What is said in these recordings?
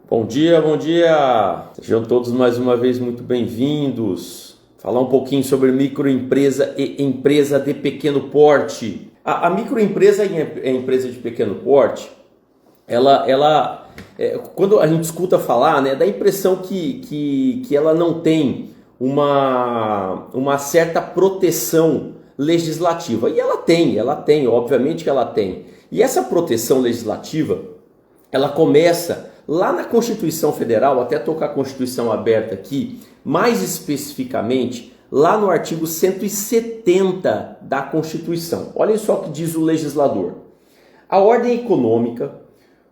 Bom dia, bom dia! Sejam todos mais uma vez muito bem-vindos. Falar um pouquinho sobre microempresa e empresa de pequeno porte. A microempresa e a empresa de pequeno porte, quando a gente escuta falar, né, dá a impressão que ela não tem uma certa proteção legislativa. E ela tem, obviamente que ela tem. E essa proteção legislativa, ela começa lá na Constituição Federal, até tocar a Constituição aberta aqui, mais especificamente lá no artigo 170 da Constituição. Olhem só o que diz o legislador. A ordem econômica,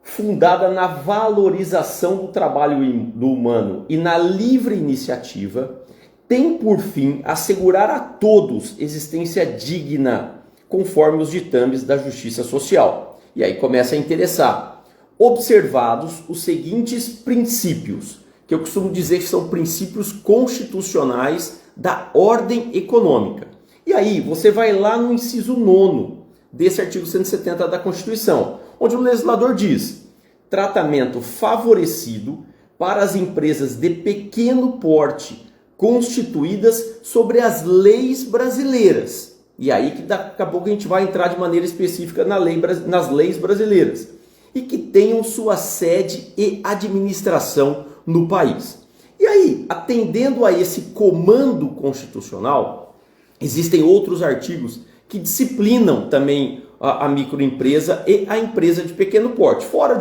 fundada na valorização do trabalho do humano e na livre iniciativa, tem por fim assegurar a todos existência digna, conforme os ditames da justiça social. E aí começa a interessar. Observados os seguintes princípios, que eu costumo dizer que são princípios constitucionais da ordem econômica. E aí você vai lá no inciso 9º desse artigo 170 da Constituição, onde o legislador diz: tratamento favorecido para as empresas de pequeno porte constituídas sobre as leis brasileiras. E aí que daqui a pouco a gente vai entrar de maneira específica nas leis brasileiras. E que tenham sua sede e administração no país. E aí, atendendo a esse comando constitucional, existem outros artigos que disciplinam também a microempresa e a empresa de pequeno porte, fora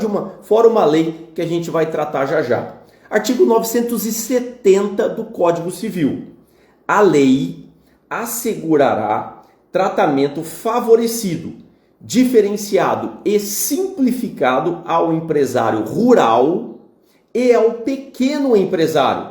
uma lei que a gente vai tratar já já. Artigo 970 do Código Civil. A lei assegurará tratamento favorecido, diferenciado e simplificado ao empresário rural e ao pequeno empresário,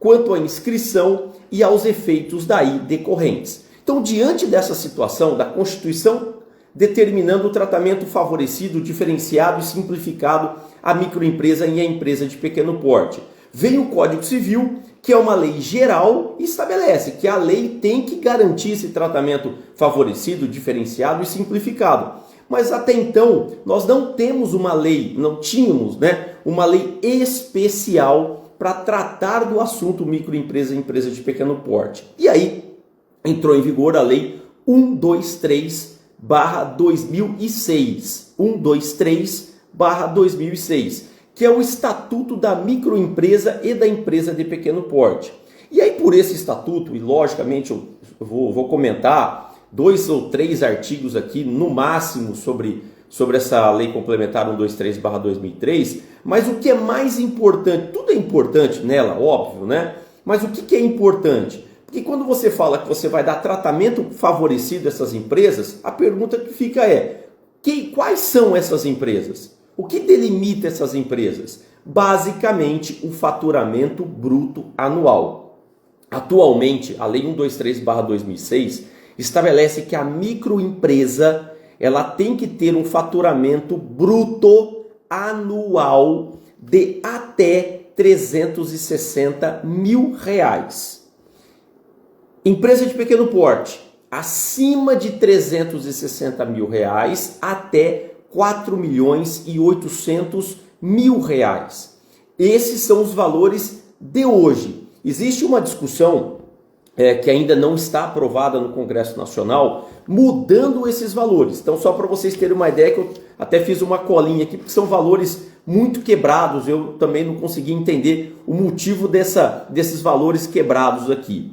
quanto à inscrição e aos efeitos daí decorrentes. Então, diante dessa situação da Constituição determinando o tratamento favorecido, diferenciado e simplificado à microempresa e à empresa de pequeno porte, vem o Código Civil, que é uma lei geral, e estabelece que a lei tem que garantir esse tratamento favorecido, diferenciado e simplificado. Mas até então, nós não temos uma lei, não tínhamos, uma lei especial para tratar do assunto microempresa e empresa de pequeno porte. E aí, entrou em vigor a Lei 123/2006. 123/2006. Que é o Estatuto da Microempresa e da Empresa de Pequeno Porte. E aí, por esse estatuto, e logicamente eu vou comentar 2 ou 3 artigos aqui, no máximo, sobre essa Lei Complementar 123/2003, mas o que é mais importante, tudo é importante nela, óbvio, né? Mas o que é importante? Porque quando você fala que você vai dar tratamento favorecido a essas empresas, a pergunta que fica é: quais são essas empresas? O que delimita essas empresas? Basicamente, o faturamento bruto anual. Atualmente, a Lei 123/2006 estabelece que a microempresa ela tem que ter um faturamento bruto anual de até R$360 mil. Empresa de pequeno porte, acima de R$360 mil até R$4.800.000. Esses são os valores de hoje. Existe uma discussão que ainda não está aprovada no Congresso Nacional, mudando esses valores. Então, só para vocês terem uma ideia, que eu até fiz uma colinha aqui, porque são valores muito quebrados. Eu também não consegui entender o motivo desses valores quebrados aqui.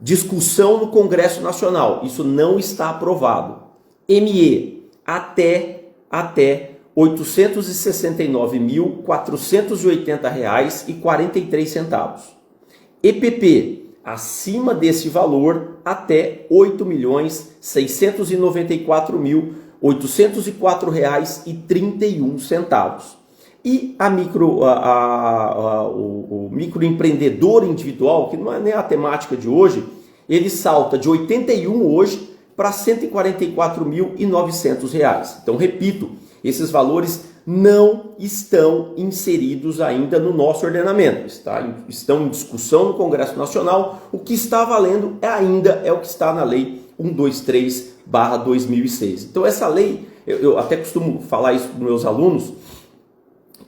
Discussão no Congresso Nacional. Isso não está aprovado. ME, até R$869.480,43. EPP, acima desse valor, até R$8.694.804,31. E o microempreendedor individual, que não é nem a temática de hoje, ele salta de 81 hoje para R$144.900. Então, repito, esses valores não estão inseridos ainda no nosso ordenamento. Estão em discussão no Congresso Nacional. O que está valendo ainda é o que está na Lei 123/2006. Então, essa lei, eu até costumo falar isso para os meus alunos,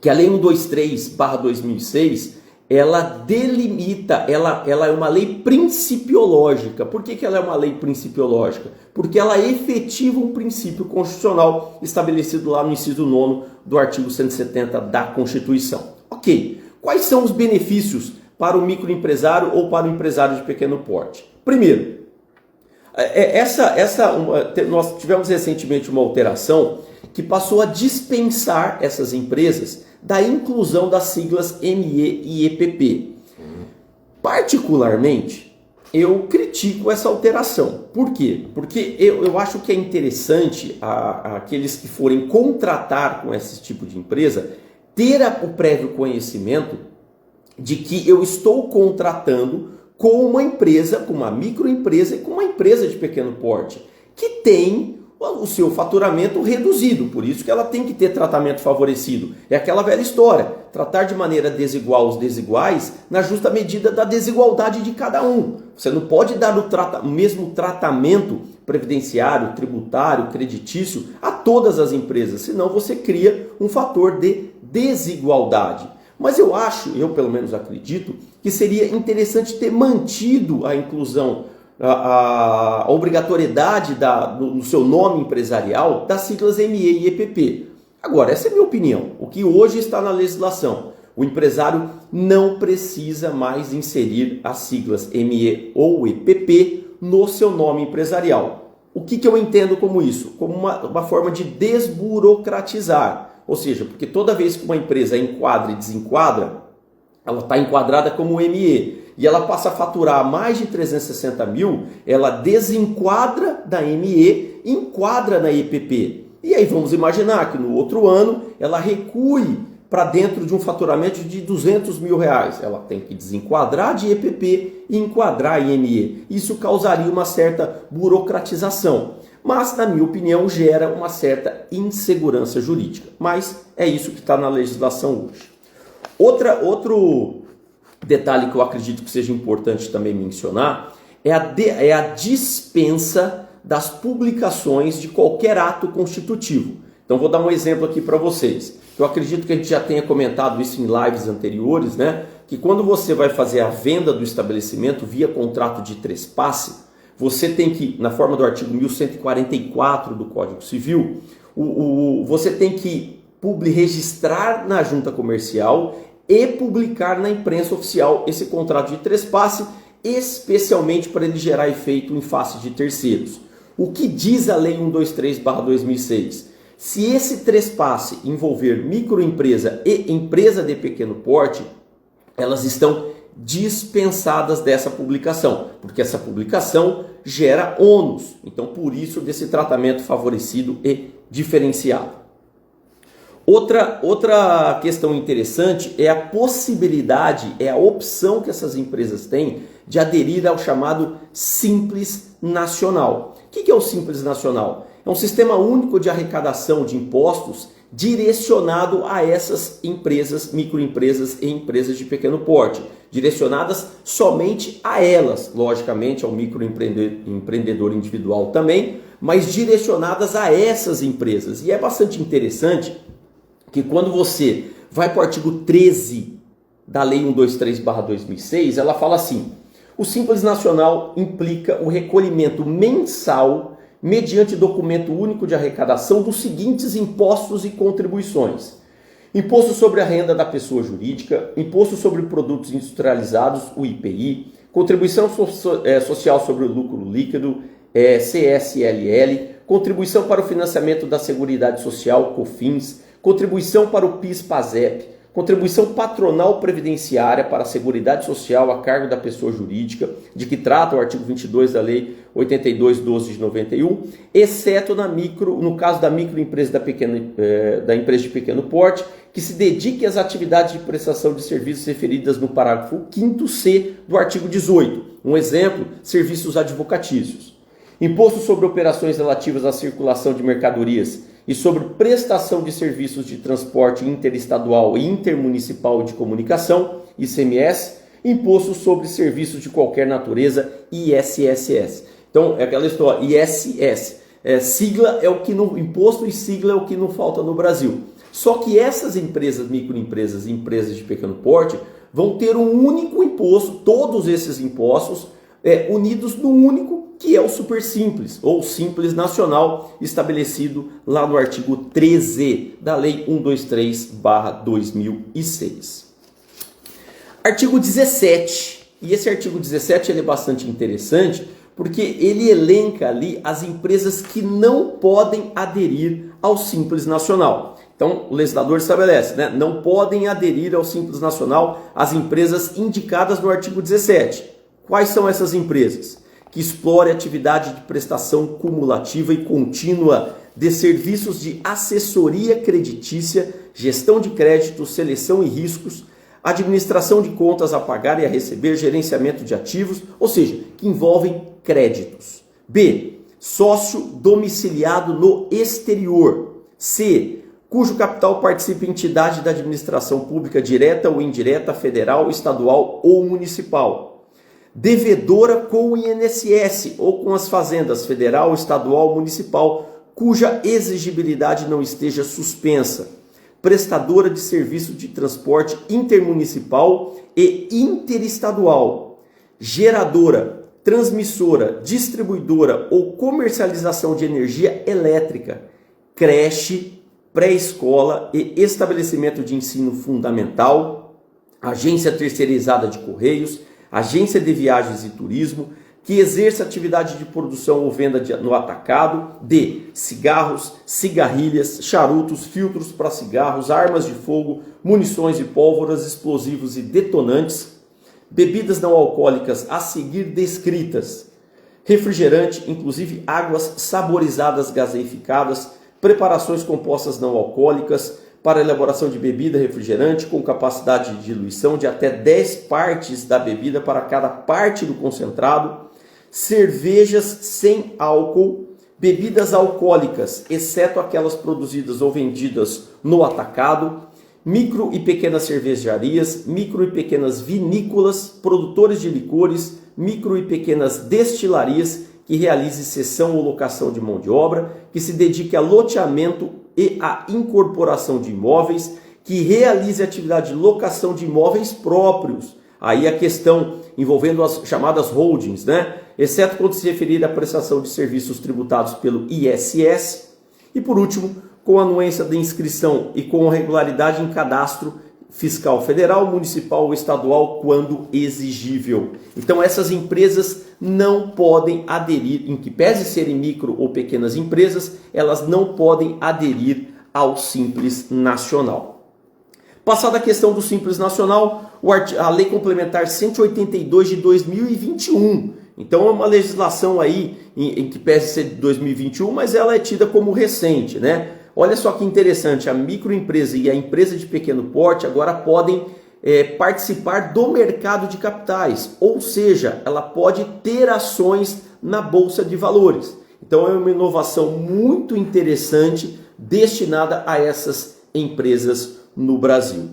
que a Lei 123/2006, ela delimita, ela é uma lei principiológica. Por que ela é uma lei principiológica? Porque ela efetiva um princípio constitucional estabelecido lá no inciso 9º do artigo 170 da Constituição. Ok, quais são os benefícios para o microempresário ou para o empresário de pequeno porte? Primeiro, nós tivemos recentemente uma alteração que passou a dispensar essas empresas da inclusão das siglas ME e EPP. Particularmente, eu critico essa alteração. Por quê? Porque eu acho que é interessante aqueles que forem contratar com esse tipo de empresa ter o prévio conhecimento de que eu estou contratando com uma empresa, com uma microempresa e com uma empresa de pequeno porte, que tem o seu faturamento reduzido, por isso que ela tem que ter tratamento favorecido. É aquela velha história, tratar de maneira desigual os desiguais na justa medida da desigualdade de cada um. Você não pode dar o mesmo tratamento previdenciário, tributário, creditício a todas as empresas, senão você cria um fator de desigualdade. Mas eu pelo menos acredito, que seria interessante ter mantido a inclusão, a obrigatoriedade no seu nome empresarial das siglas ME e EPP. Agora, essa é a minha opinião. O que hoje está na legislação, o empresário não precisa mais inserir as siglas ME ou EPP no seu nome empresarial. O que eu entendo como isso? Como uma forma de desburocratizar. Ou seja, porque toda vez que uma empresa enquadra e desenquadra, ela está enquadrada como ME e ela passa a faturar mais de 360 mil, ela desenquadra da ME e enquadra na EPP. E aí vamos imaginar que no outro ano ela recue para dentro de um faturamento de 200 mil reais. Ela tem que desenquadrar de EPP e enquadrar em ME. Isso causaria uma certa burocratização. Mas, na minha opinião, gera uma certa insegurança jurídica. Mas é isso que está na legislação hoje. Outro detalhe que eu acredito que seja importante também mencionar é a dispensa das publicações de qualquer ato constitutivo. Então vou dar um exemplo aqui para vocês. Eu acredito que a gente já tenha comentado isso em lives anteriores, né? Que quando você vai fazer a venda do estabelecimento via contrato de trespasse, você tem que, na forma do artigo 1144 do Código Civil, você tem que registrar na junta comercial e publicar na imprensa oficial esse contrato de trespasse, especialmente para ele gerar efeito em face de terceiros. O que diz a Lei 123/2006? Se esse trespasse envolver microempresa e empresa de pequeno porte, elas estão dispensadas dessa publicação, porque essa publicação gera ônus. Então, por isso, desse tratamento favorecido e diferenciado. Outra questão interessante é a possibilidade, é a opção que essas empresas têm de aderir ao chamado Simples Nacional. O que é o Simples Nacional? É um sistema único de arrecadação de impostos direcionado a essas empresas, microempresas e empresas de pequeno porte, direcionadas somente a elas, logicamente ao microempreendedor individual também, mas direcionadas a essas empresas. E é bastante interessante que quando você vai para o artigo 13 da Lei 123/2006, ela fala assim: o Simples Nacional implica o recolhimento mensal mediante documento único de arrecadação dos seguintes impostos e contribuições: imposto sobre a renda da pessoa jurídica, imposto sobre produtos industrializados, o IPI, contribuição social sobre o lucro líquido, CSLL, contribuição para o financiamento da Seguridade Social, COFINS, contribuição para o PIS/PASEP, contribuição patronal previdenciária para a Seguridade Social a cargo da pessoa jurídica, de que trata o artigo 22 da Lei 82/12 de 91, exceto no caso da microempresa da empresa de pequeno porte, que se dedique às atividades de prestação de serviços referidas no parágrafo 5º-C do artigo 18. Um exemplo, serviços advocatícios. Imposto sobre operações relativas à circulação de mercadorias e sobre prestação de serviços de transporte interestadual e intermunicipal de comunicação, ICMS, imposto sobre serviços de qualquer natureza, ISSS. Então, é aquela história, ISS, sigla é o que não, imposto e sigla é o que não falta no Brasil. Só que essas empresas, microempresas e empresas de pequeno porte, vão ter um único imposto, todos esses impostos unidos no único, que é o Supersimples, ou Simples Nacional, estabelecido lá no artigo 13 da Lei 123/2006. Artigo 17, e esse artigo 17 ele é bastante interessante, porque ele elenca ali as empresas que não podem aderir ao Simples Nacional. Então, o legislador estabelece, né? Não podem aderir ao Simples Nacional as empresas indicadas no artigo 17. Quais são essas empresas? Que explore atividade de prestação cumulativa e contínua de serviços de assessoria creditícia, gestão de crédito, seleção e riscos, administração de contas a pagar e a receber, gerenciamento de ativos, ou seja, que envolvem créditos. B. Sócio domiciliado no exterior. C. Cujo capital participa em entidade da administração pública direta ou indireta, federal, estadual ou municipal. Devedora com o INSS ou com as fazendas federal, estadual, municipal, cuja exigibilidade não esteja suspensa. Prestadora de serviço de transporte intermunicipal e interestadual. Geradora, transmissora, distribuidora ou comercialização de energia elétrica. Creche, pré-escola e estabelecimento de ensino fundamental. Agência terceirizada de correios, agência de viagens e turismo, que exerça atividade de produção ou venda no atacado de cigarros, cigarrilhas, charutos, filtros para cigarros, armas de fogo, munições e pólvoras, explosivos e detonantes, bebidas não alcoólicas a seguir descritas, refrigerante, inclusive águas saborizadas gaseificadas, preparações compostas não alcoólicas, para elaboração de bebida refrigerante com capacidade de diluição de até 10 partes da bebida para cada parte do concentrado, cervejas sem álcool, bebidas alcoólicas, exceto aquelas produzidas ou vendidas no atacado, micro e pequenas cervejarias, micro e pequenas vinícolas, produtores de licores, micro e pequenas destilarias que realize cessão ou locação de mão de obra, que se dedique a loteamento e a incorporação de imóveis, que realize atividade de locação de imóveis próprios. Aí a questão envolvendo as chamadas holdings, né? Exceto quando se referir à prestação de serviços tributados pelo ISS. E por último, com a anuência de inscrição e com regularidade em cadastro fiscal federal, municipal ou estadual, quando exigível. Então essas empresas não podem aderir, em que pese serem micro ou pequenas empresas, elas não podem aderir ao Simples Nacional. Passada a questão do Simples Nacional, a Lei Complementar 182 de 2021. Então é uma legislação aí em que pese ser de 2021, mas ela é tida como recente, né? Olha só que interessante, a microempresa e a empresa de pequeno porte agora podem participar do mercado de capitais, ou seja, ela pode ter ações na Bolsa de Valores. Então é uma inovação muito interessante destinada a essas empresas no Brasil.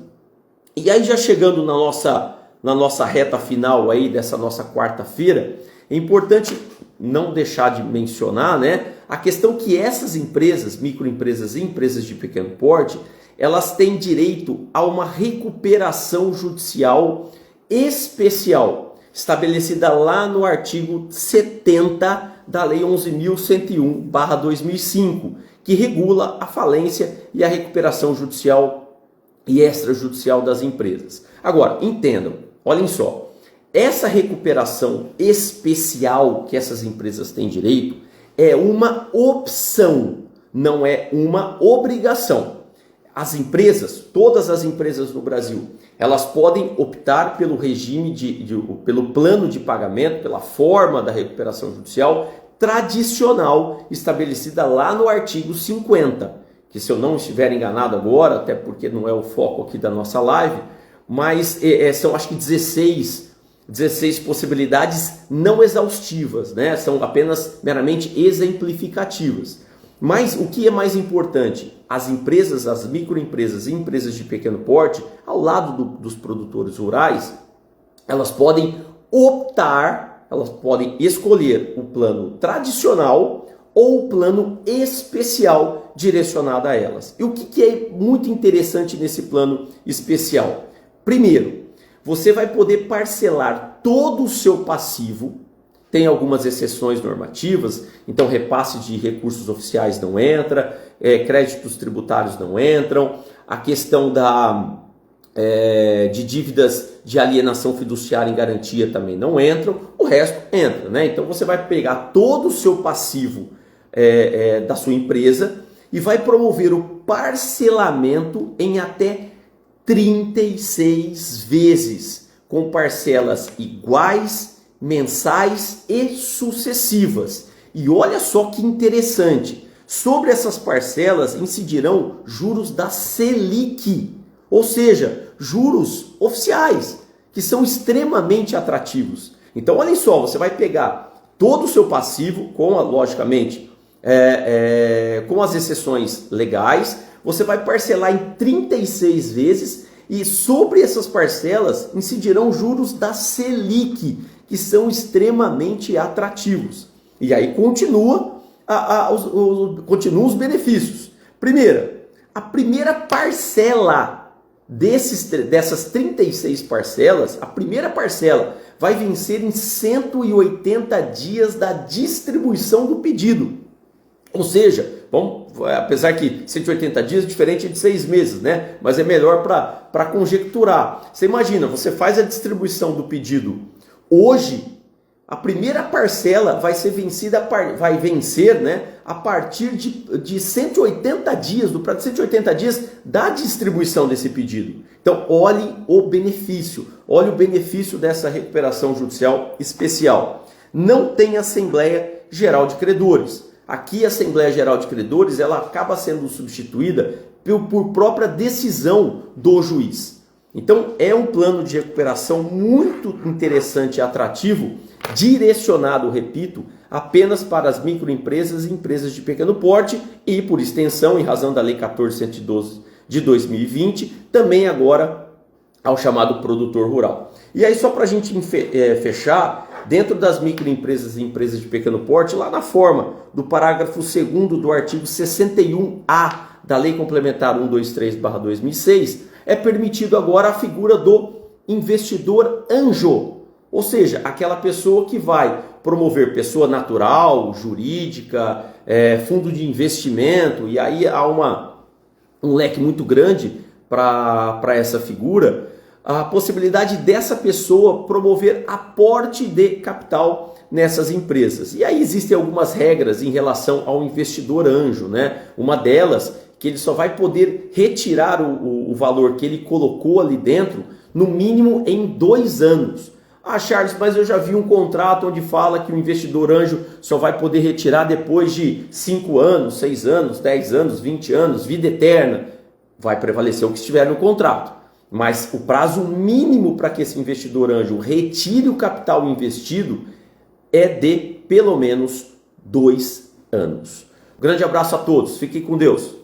E aí já chegando na nossa reta final aí dessa nossa quarta-feira, é importante não deixar de mencionar, né, a questão que essas empresas, microempresas e empresas de pequeno porte, elas têm direito a uma recuperação judicial especial, estabelecida lá no artigo 70 da Lei 11.101/2005, que regula a falência e a recuperação judicial e extrajudicial das empresas. Agora, entendam, olhem só, essa recuperação especial que essas empresas têm direito é uma opção, não é uma obrigação. As empresas, todas as empresas no Brasil, elas podem optar pelo regime, pelo plano de pagamento, pela forma da recuperação judicial tradicional estabelecida lá no artigo 50, que se eu não estiver enganado agora, até porque não é o foco aqui da nossa live, mas são acho que 16 possibilidades não exaustivas, né? São apenas meramente exemplificativas. Mas o que é mais importante? As empresas, as microempresas e empresas de pequeno porte, ao lado dos produtores rurais, elas podem optar, elas podem escolher o plano tradicional ou o plano especial direcionada a elas. E o que é muito interessante nesse plano especial? Primeiro, você vai poder parcelar todo o seu passivo. Tem algumas exceções normativas, então repasse de recursos oficiais não entra, créditos tributários não entram, a questão de dívidas de alienação fiduciária em garantia também não entram, o resto entra, né? Então você vai pegar todo o seu passivo da sua empresa e vai promover o parcelamento em até 36 vezes, com parcelas iguais, mensais e sucessivas. E olha só que interessante, sobre essas parcelas incidirão juros da Selic, ou seja, juros oficiais, que são extremamente atrativos. Então olha só, você vai pegar todo o seu passivo, logicamente, com as exceções legais, você vai parcelar em 36 vezes e sobre essas parcelas incidirão juros da Selic, que são extremamente atrativos. E aí continuam os benefícios. A primeira parcela dessas 36 parcelas, a primeira parcela vai vencer em 180 dias da distribuição do pedido. Ou seja, apesar que 180 dias é diferente de 6 meses, né? Mas é melhor para conjecturar. Você imagina, você faz a distribuição do pedido hoje, a primeira parcela vai vencer, né, a partir de 180 dias, do prazo de 180 dias da distribuição desse pedido. Então, olhe o benefício dessa recuperação judicial especial. Não tem Assembleia Geral de Credores. Aqui a Assembleia Geral de Credores ela acaba sendo substituída por própria decisão do juiz. Então é um plano de recuperação muito interessante e atrativo, direcionado, repito, apenas para as microempresas e empresas de pequeno porte e, por extensão, em razão da Lei 14.112 de 2020, também agora ao chamado produtor rural. E aí só para a gente fechar, dentro das microempresas e empresas de pequeno porte, lá na forma do parágrafo 2º do artigo 61A da Lei Complementar 123/2006, é permitido agora a figura do investidor anjo, ou seja, aquela pessoa que vai promover pessoa natural, jurídica, fundo de investimento, e aí há um leque muito grande para essa figura, a possibilidade dessa pessoa promover aporte de capital nessas empresas. E aí existem algumas regras em relação ao investidor anjo, né? Uma delas, que ele só vai poder retirar o valor que ele colocou ali dentro, no mínimo em 2 anos. Ah, Charles, mas eu já vi um contrato onde fala que o investidor anjo só vai poder retirar depois de 5 anos, 6 anos, 10 anos, 20 anos, vida eterna. Vai prevalecer o que estiver no contrato. Mas o prazo mínimo para que esse investidor anjo retire o capital investido é de pelo menos 2 anos. Um grande abraço a todos, fiquem com Deus.